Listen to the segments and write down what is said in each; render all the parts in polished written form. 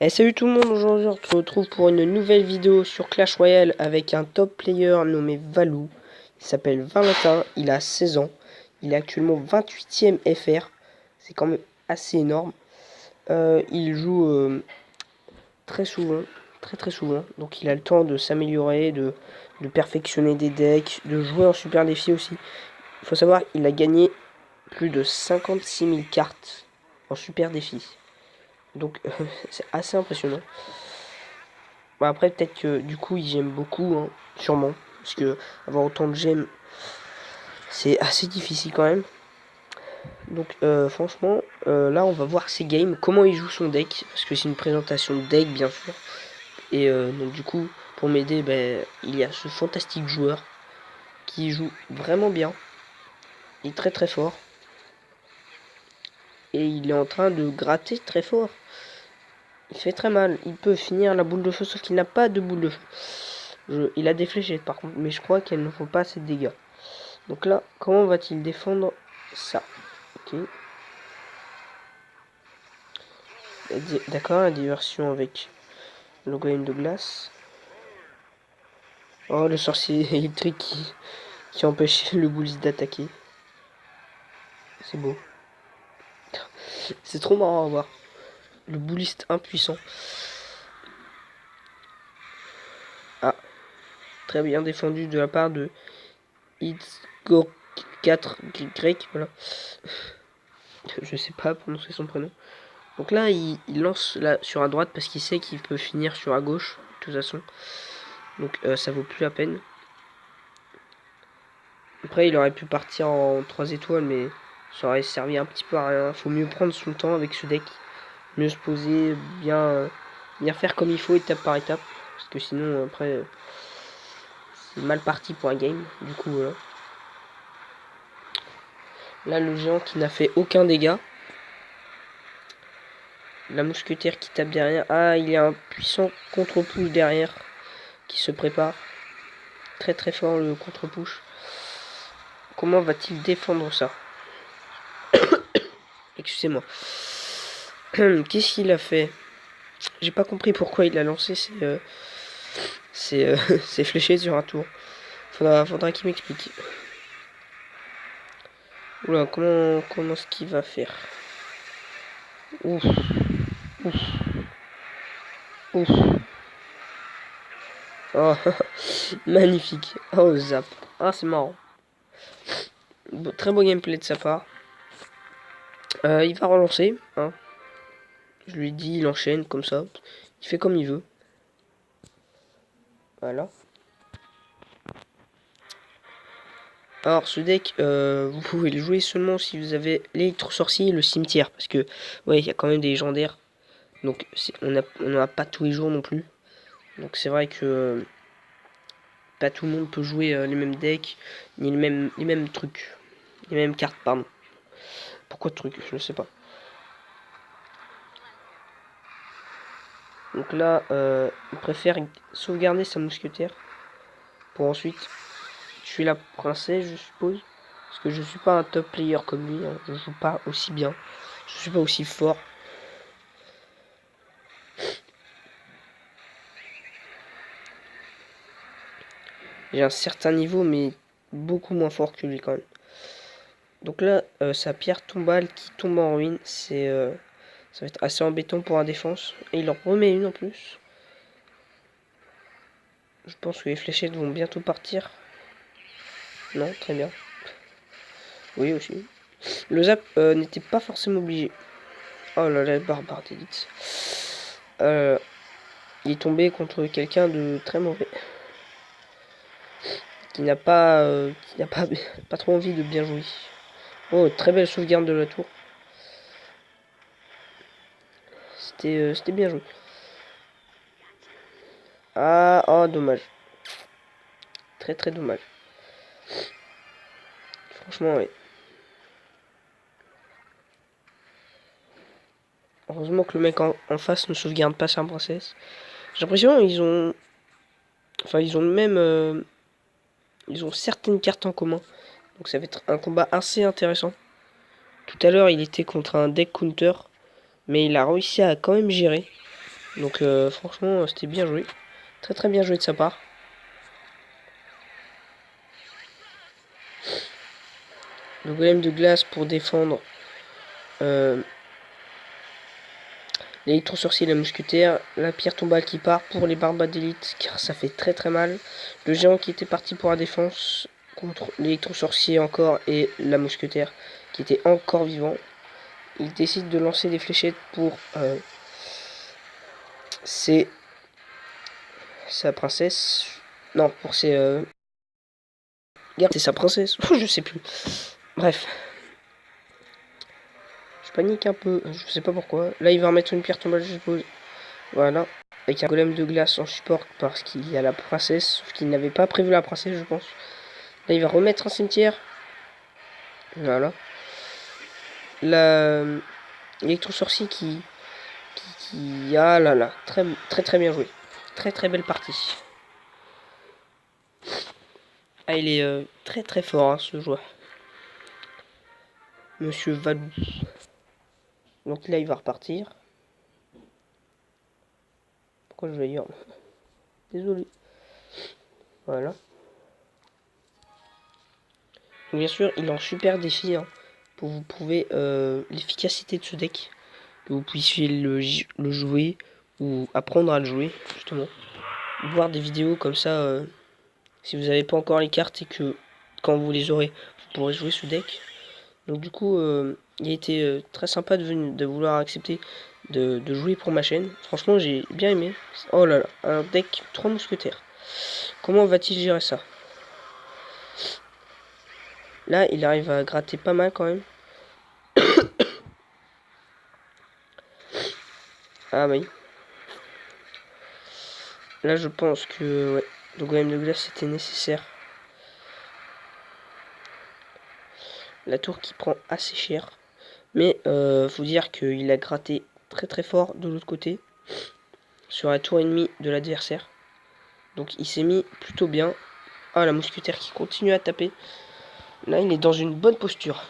Salut tout le monde, aujourd'hui on se retrouve pour une nouvelle vidéo sur Clash Royale avec un top player nommé Valou. Il s'appelle Valentin, il a 16 ans, il est actuellement 28ème FR, c'est quand même assez énorme. Il joue très souvent, très souvent, donc il a le temps de s'améliorer, de perfectionner des decks, de jouer en super défi aussi. Il faut savoir qu'il a gagné plus de 56 000 cartes en super défi, donc c'est assez impressionnant. Bon, après, peut-être que du coup, ils j'aime beaucoup, hein, sûrement. Parce que avoir autant de gemmes, c'est assez difficile quand même. Donc, franchement, là, on va voir ses games, comment il joue son deck. Parce que c'est une présentation de deck, bien sûr. Et donc, du coup, pour m'aider, ben, il y a ce fantastique joueur qui joue vraiment bien. Il est très fort. Et il est en train de gratter très fort. Il fait très mal. Il peut finir la boule de feu, sauf qu'il n'a pas de boule de feu. Il a des fléchettes par contre, mais je crois qu'elles ne font pas assez de dégâts. Donc là, comment va-t-il défendre ça? Ok. D'accord, la diversion avec le golem de glace. Oh, le sorcier électrique qui empêche le bouliste d'attaquer. C'est beau. C'est trop marrant à voir. Le bouliste impuissant. Ah, très bien défendu de la part de Itzgo 4 grec, voilà. Je sais pas prononcer son prénom. Donc là, il lance là sur à droite parce qu'il sait qu'il peut finir sur à gauche, de toute façon. Donc ça vaut plus la peine. Après, il aurait pu partir en 3 étoiles, mais ça aurait servi un petit peu à rien. Faut mieux prendre son temps avec ce deck. Mieux se poser, bien faire comme il faut, étape par étape. Parce que sinon, après, c'est mal parti pour un game. Du coup, voilà. Là, le géant qui n'a fait aucun dégât. La mousquetaire qui tape derrière. Ah, il y a un puissant contre-push derrière qui se prépare. Très fort le contre-push. Comment va-t-il défendre ça? Excusez-moi. Qu'est-ce qu'il a fait? J'ai pas compris pourquoi il a lancé ses fléchettes sur un tour. Faudra qu'il m'explique. Oula, comment est-ce qu'il va faire? Ouf, ouf, ouf. Oh, magnifique. Oh, zap. Ah, c'est marrant. Très beau gameplay de sa part. Il va relancer. Hein. Je lui dis, il enchaîne comme ça. Il fait comme il veut. Voilà. Alors ce deck, vous pouvez le jouer seulement si vous avez l'électro-sorcier et le cimetière. Parce que, ouais, il y a quand même des légendaires. Donc on n'en a pas tous les jours non plus. Donc c'est vrai que pas tout le monde peut jouer les mêmes decks, ni les mêmes trucs. Les mêmes cartes, pardon. Pourquoi trucs? Je ne sais pas. Donc là, il préfère sauvegarder sa mousquetaire. Pour ensuite tuer la princesse, je suppose. Parce que je suis pas un top player comme lui. Hein. Je joue pas aussi bien. Je suis pas aussi fort. J'ai un certain niveau, mais beaucoup moins fort que lui quand même. Donc là, sa pierre tombale qui tombe en ruine, ça va être assez embêtant pour la défense. Et il en remet une en plus. Je pense que les fléchettes vont bientôt partir. Non, très bien. Oui, aussi. Le zap n'était pas forcément obligé. Oh là là, barbare d'élite. Il est tombé contre quelqu'un de très mauvais. Qui n'a pas, pas trop envie de bien jouer. Oh, très belle sauvegarde de la tour. C'était bien joué. Ah, oh, dommage. Très dommage. Franchement, oui. Heureusement que le mec en face ne sauvegarde pas sa princesse. J'ai l'impression qu'ils ont... Enfin, ils ont le même... ils ont certaines cartes en commun. Donc ça va être un combat assez intéressant. Tout à l'heure, il était contre un deck counter. Mais il a réussi à quand même gérer. Donc franchement, c'était bien joué. Très très bien joué de sa part. Le golem de glace pour défendre l'électro-sorcier et la mousquetaire. La pierre tombale qui part pour les barbades d'élite, car ça fait très très mal. Le géant qui était parti pour la défense contre l'électro-sorcier encore et la mousquetaire qui était encore vivant. Il décide de lancer des fléchettes pour sa princesse. Non, pour ses... c'est sa princesse. Je sais plus. Bref. Je panique un peu. Je sais pas pourquoi. Là, il va remettre une pierre tombale, je suppose. Voilà. Avec un golem de glace en support parce qu'il y a la princesse. Sauf qu'il n'avait pas prévu la princesse, je pense. Là, il va remettre un cimetière. Voilà. La... L'électro-sorcier qui... Ah là là. Très très très bien joué. Très très belle partie. Ah, il est très très fort, hein, ce joueur. Monsieur Valou. Donc là, il va repartir. Pourquoi je vais dire? Désolé. Voilà. Donc, bien sûr, il est en super défi, hein, pour vous prouver l'efficacité de ce deck. Que vous puissiez le jouer ou apprendre à le jouer, justement. Voir des vidéos comme ça, si vous n'avez pas encore les cartes et que quand vous les aurez, vous pourrez jouer ce deck. Donc du coup, il a été très sympa de vouloir accepter de jouer pour ma chaîne. Franchement, j'ai bien aimé. Oh là là, un deck 3 mousquetaires. Comment va-t-il gérer ça? Là, il arrive à gratter pas mal quand même. Ah oui. Là, je pense que ouais, le golem de glace était nécessaire. La tour qui prend assez cher. Mais faut dire qu'il a gratté très très fort de l'autre côté. Sur la tour ennemie de l'adversaire. Donc il s'est mis plutôt bien. Ah, la mousquetaire qui continue à taper. Là, il est dans une bonne posture.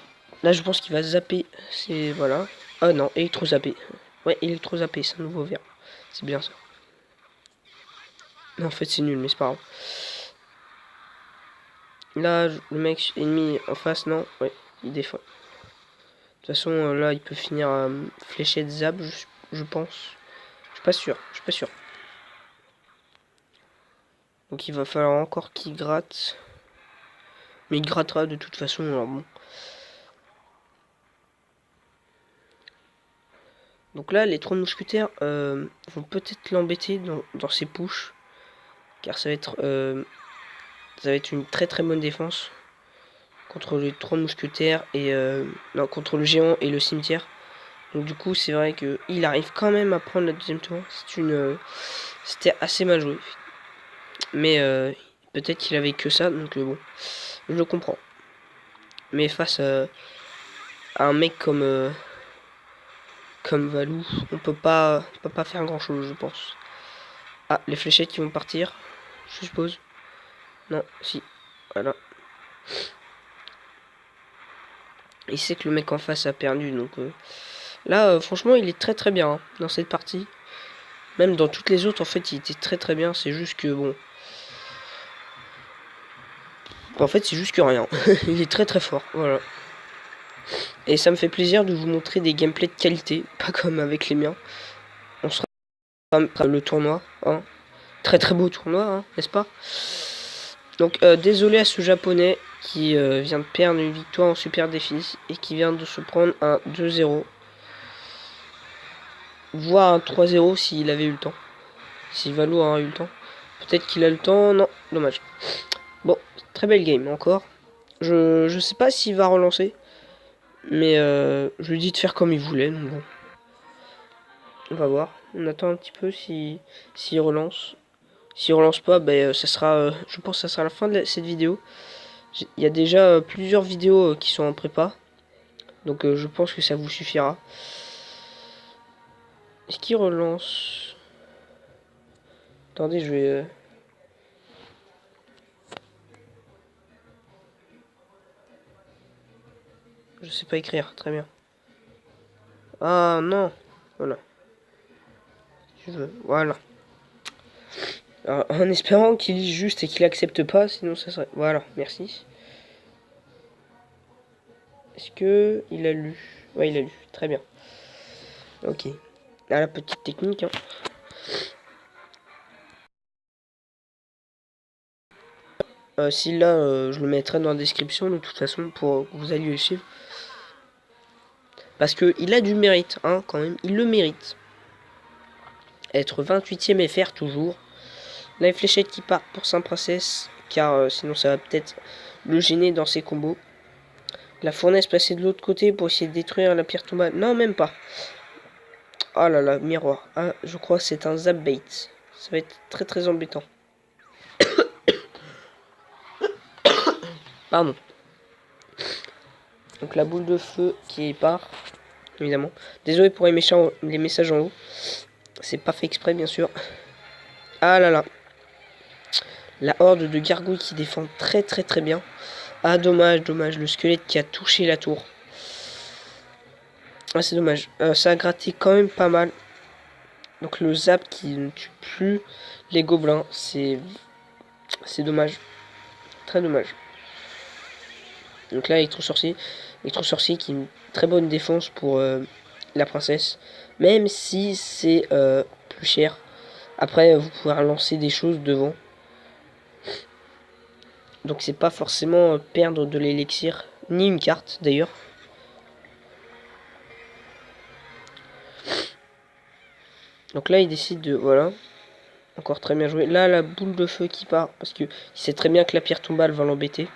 Là, je pense qu'il va zapper. C'est... Voilà. Ah non, électro-zappé. Ouais, électro-zappé, c'est un nouveau verbe. C'est bien ça. Non, en fait, c'est nul, mais c'est pas grave. Là, le mec ennemi en face, non. Ouais, il défend. De toute façon, là, il peut finir fléchette zap, je pense. Je suis pas sûr. Je suis pas sûr. Donc, il va falloir encore qu'il gratte. Mais il grattera de toute façon, alors bon. Donc là, les 3 mousquetaires vont peut-être l'embêter dans ses pushes. Car ça va être une très très bonne défense. Contre les 3 mousquetaires et... non, contre le géant et le cimetière. Donc du coup, c'est vrai qu'il arrive quand même à prendre la deuxième tour. C'était assez mal joué. Mais peut-être qu'il avait que ça, donc bon, je le comprends. Mais face à un mec comme Valou, on peut pas faire grand chose, je pense. Ah, les fléchettes qui vont partir, je suppose. Non, si, voilà. Il sait que le mec en face a perdu, donc là, franchement, il est très très bien, hein, dans cette partie. Même dans toutes les autres, en fait, il était très très bien. C'est juste que bon. En fait, c'est juste que rien. Il est très très fort, voilà. Et ça me fait plaisir de vous montrer des gameplays de qualité, pas comme avec les miens. On sera le tournoi, hein. Très très beau tournoi, hein, n'est-ce pas? Donc désolé à ce japonais qui vient de perdre une victoire en super défi et qui vient de se prendre un 2-0. Voire un 3-0 s'il avait eu le temps. Si Valou aura eu le temps. Peut-être qu'il a le temps, non, dommage. Bon, très belle game encore. Je sais pas s'il va relancer. Mais je lui dis de faire comme il voulait, donc bon. On va voir. On attend un petit peu s'il relance. S'il relance pas, ben, ça sera, je pense que ça sera la fin de cette vidéo. Il y a déjà plusieurs vidéos qui sont en prépa. Donc je pense que ça vous suffira. Est-ce qu'il relance? Attendez, je vais... Je sais pas écrire, très bien. Ah non. Voilà. je veux. Voilà. Alors, en espérant qu'il lise juste et qu'il accepte pas, sinon ça serait... Voilà, merci. Est-ce que il a lu? Ouais, il a lu. Très bien. Ok. Là, la petite technique. Hein. Si là, je le mettrai dans la description de toute façon pour que vous alliez le suivre. Parce que il a du mérite, hein, quand même. Il le mérite. Être 28ème FR toujours. La fléchette qui part pour Saint-Princesse, car sinon ça va peut-être le gêner dans ses combos. La fournaise passée de l'autre côté pour essayer de détruire la pierre tombale. Non, même pas. Oh là là, miroir. Ah, je crois que c'est un zap bait. Ça va être très très embêtant. Pardon. Donc la boule de feu qui part, évidemment. Désolé pour les messages en haut. C'est pas fait exprès, bien sûr. Ah là là. La horde de gargouilles qui défend très très très bien. Ah dommage, dommage. Le squelette qui a touché la tour. Ah c'est dommage. Ça a gratté quand même pas mal. Donc le zap qui ne tue plus les gobelins. C'est dommage. Très dommage. Donc là, électro-sorcier qui a une très bonne défense pour la princesse. Même si c'est plus cher. Après, vous pouvez relancer des choses devant. Donc c'est pas forcément perdre de l'élixir. Ni une carte d'ailleurs. Donc là, il décide de... Voilà. Encore très bien joué. Là, la boule de feu qui part. Parce que il sait très bien que la pierre tombale va l'embêter.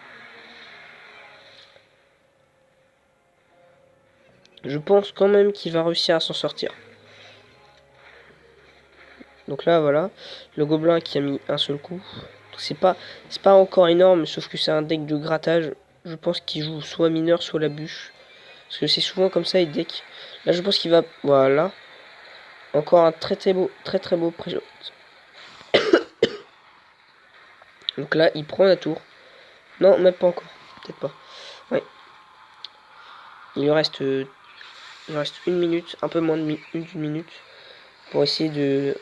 Je pense quand même qu'il va réussir à s'en sortir. Donc là, voilà. Le gobelin qui a mis un seul coup. C'est pas encore énorme, sauf que c'est un deck de grattage. Je pense qu'il joue soit mineur, soit la bûche. Parce que c'est souvent comme ça, les decks. Là, je pense qu'il va... Voilà. Encore un très très beau pré-shot. Donc là, il prend la tour. Non, même pas encore. Peut-être pas. Ouais. Il lui reste une minute, un peu moins d'une minute. Pour essayer de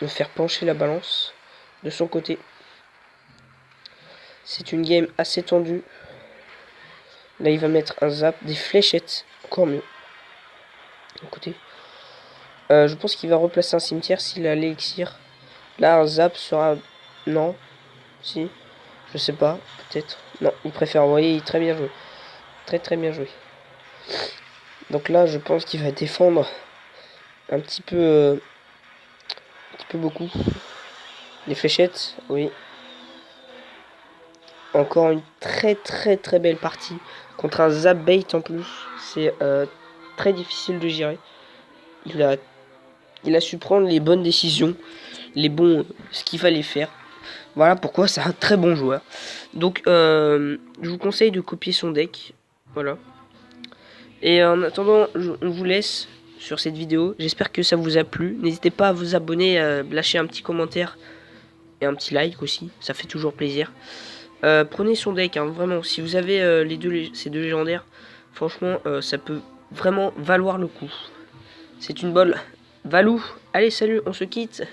faire pencher la balance de son côté. C'est une game assez tendue. Là, il va mettre un zap, des fléchettes. Encore mieux. Écoutez. Je pense qu'il va replacer un cimetière s'il a l'élixir. Là, un zap sera... Non. Si. Je sais pas. Peut-être. Non, il préfère. Vous voyez, il est très bien joué. Très très bien joué. Donc là, je pense qu'il va défendre un petit peu beaucoup. Les fléchettes, oui. Encore une très très belle partie. Contre un zap bait en plus. C'est très difficile de gérer. Il a su prendre les bonnes décisions. Ce qu'il fallait faire. Voilà pourquoi c'est un très bon joueur. Donc je vous conseille de copier son deck. Voilà. Et en attendant, on vous laisse sur cette vidéo. J'espère que ça vous a plu. N'hésitez pas à vous abonner, à lâcher un petit commentaire et un petit like aussi. Ça fait toujours plaisir. Prenez son deck, hein, vraiment. Si vous avez ces deux légendaires, franchement, ça peut vraiment valoir le coup. C'est une bonne Valou. Allez, salut, on se quitte.